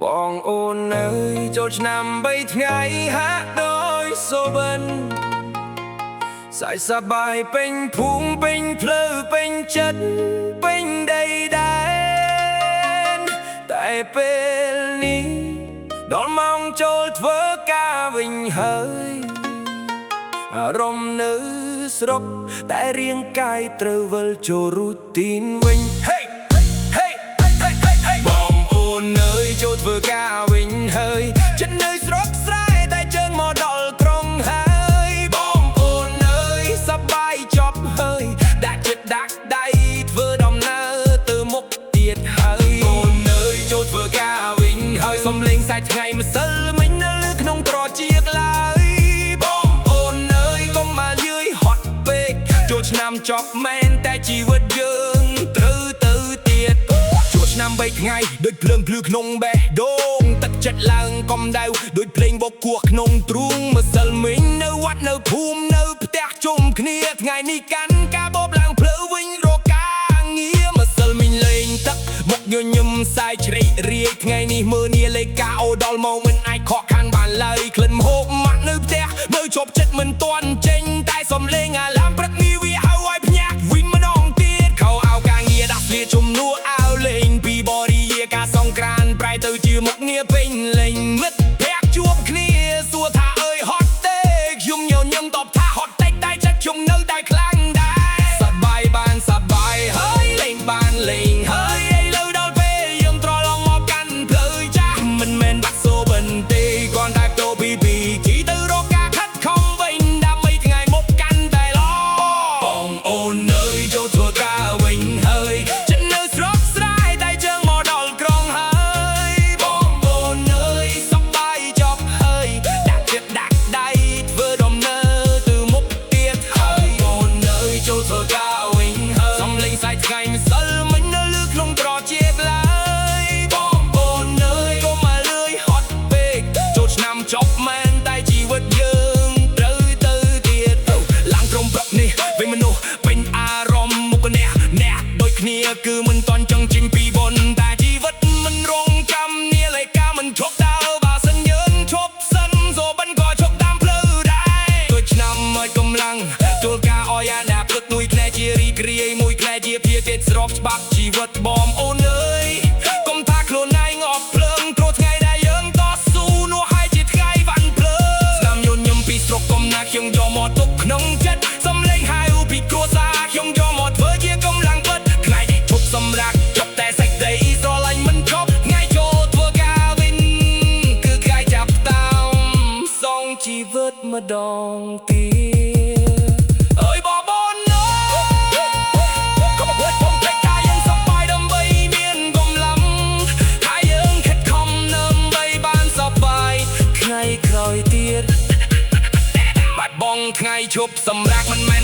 បងអូនអើយចូលឆ្នាំ3ថ្ងៃហាក់ដោយសូបិនសายសប្បាយពេញភូមិពេញផ្លូវពេញចិត្តពេញដីដែរតែពេលនេះដល់ម៉ោងចូលធ្វើការវិញហើយអារម្មណ៍នៅស្រុកតែរាងកាយត្រូវវិលចូលរូទីនវិញបងអូនអើយចូលធ្វើការវិញហើយចិត្តនៅស្រុកស្រែតែជើងមកដល់ក្រុងហើយបងអូនអើយសប្បាយចប់ហើយដាក់ចិត្តដាក់ដៃធ្វើដំណើរទៅមុខទៀតហើយអូនអើយចូលធ្វើការវិញហើយសំលេងសាច់ថ្ងៃម្សិលមិញនៅក្នុងត្រចៀកឡើយបងអូនអើយកុំមកលឿយហត់ពេកចូលឆ្នាំចប់មែនតែជីវិតយើងត្រូវទៅទៀតឆ្នាំ3ថ្ងៃដូចភ្លើងភ្លឺក្នុងបេះដូងទឹកចិត្តឡើងកំដៅដូចភ្លេងបោកគោះក្នុងទ្រូងម្សិលមិញនៅវត្តនៅភូមិនៅផ្ទះជុំគ្នាថ្ងៃនេះកាន់ការបបឡើងភ្លៅវិញរកការងារម្សិលមិញលេងទឹកមកញញឹមសាយជ្រេករាយថ្ងៃនេះមើលនាលេកាអូដល់មកមិនអាចខកខានបានឡើយក្លិនម្ហូបម៉ាក់នៅផ្ទះមើលជាប់ចិត្តមិនទាន់ចេញតែសំលេងអាឡាមព្រឹកនេះវាហៅឲ្យភ្ញាក់វិញម្ដងទៀតខោអាវការងារដាក់ស្លៀកជំនួសអាវលេងពីបរិយាកាសង្ក្រានប្រែទៅជាមុខងារពេញលេងមិត្តភក្តិជួបគ្នាសួរថាអើយហត់ទេខ្ញុំញញឹមតបថាហត់តិចតែចិត្តខ្ញុំនៅតែខ្លាំងដែរសប្បាយបានសប្បាយហើយលេងបានលេងហើយឥឡូវដល់ពេលយើងត្រឡប់មកកាន់ផ្លូវចាស់មិនមែនបាត់សូបិនទេគ្រាន់តែទៅពីជីទៅរកការខិតខំវិញដើម្បីថ្ងៃមុខកាន់តែល្អបងអូនអើយចូលធ្វើការវិញហើយចិត្តនៅស្រុកស្រែតែជើងមកដល់ក្រុងហើយបងអូនអើយសប្បាយចប់ហើយដាក់ចិត្តដាក់ដៃធ្វើដំណើរទៅមុខទៀតហើយអូនអើយចូលធ្វើការវិញហើយសំលេងសាច់ថ្ងៃម្សិលមិញនៅលើក្នុងត្រចៀកឡើយបងអូនអើយកុំមកលឿយហត់ពេកចូលឆ្នាំចប់មែនតែជីវិតយើងត្រូវទៅទៀតឡើងក្រុមព្រឹកនេះវិញមនុស្សពេញអារម្មណ៍មុខអ្នកដូចគ្នាគឺមិនតន់ចង់ចេញពីបុណ្យតែជីវិតមិនរងចាំនាឡិកាមិនឈប់ដើរបើសិនយើងឈប់សិនសូបិនក៏ឈប់តាមផ្លូវដែរដូចឆ្នាំឲ្យកម្លាំងចូលការអយាណាព្រឹកនួយក្លែជារីករាយមួយក្លែជាភាគស្របច្បាប់ជីវិតបងអូនអើយកុំថាខ្លួនឯងអបភ្លើងគ្រោះថ្ងៃដែលយើងតស៊ូនោះហើយជាថ្ងៃវ៉ាន់ភ្លើស្នាមញញឹមពីស្រុកកំណាខ្ញុំយកមកទុកក្នុងចិត្តសំលេងហៅពីគ្រួសារខ្ញុំយកមកធ្វើជាកម្លាំងពិតថ្ងៃឈប់សម្រាកចប់តែសេចក្តីស្រឡាញ់មិនចប់ថ្ងៃចូលធ្វើការវិញគឺថ្ងៃចាប់តាមសងជីវិតម្ដងទៀតអើយបងអូនអើយកុំភ្លេចកុំភ្លេចថាយើងសប្បាយដើម្បីមានកម្លាំងថាយើងខិតខំដើម្បីបានសប្បាយថ្ងៃក្រោយទៀតបាត់បង់ថ្ងៃឈប់សម្រាកមិនមែន